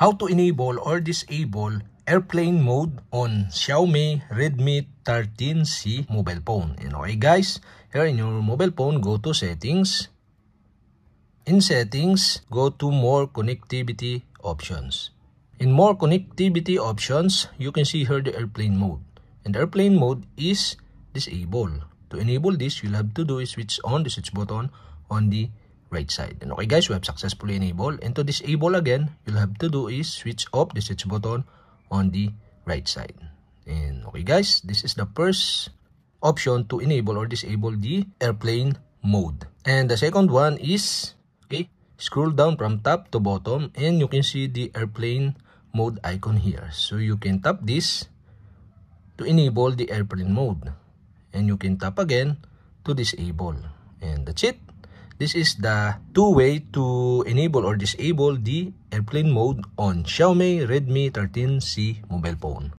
how to enable or disable airplane mode on Xiaomi Redmi 13C mobile phone. And okay guys, here in your mobile phone, go to settings. In settings, go to more connectivity options. In more connectivity options, you can see here the airplane mode. And airplane mode is disabled. To enable this, you'll have to do is switch on the switch button on the right side. And okay guys, we have successfully enabled. And to disable again, you'll have to do is switch off the switch button on the right side. And okay guys, this is the first option to enable or disable the airplane mode. And the second one is, okay, scroll down from top to bottom and you can see the airplane mode icon here. So you can tap this to enable the airplane mode. And you can tap again to disable. And that's it. This is the two-way to enable or disable the airplane mode on Xiaomi Redmi 13C mobile phone.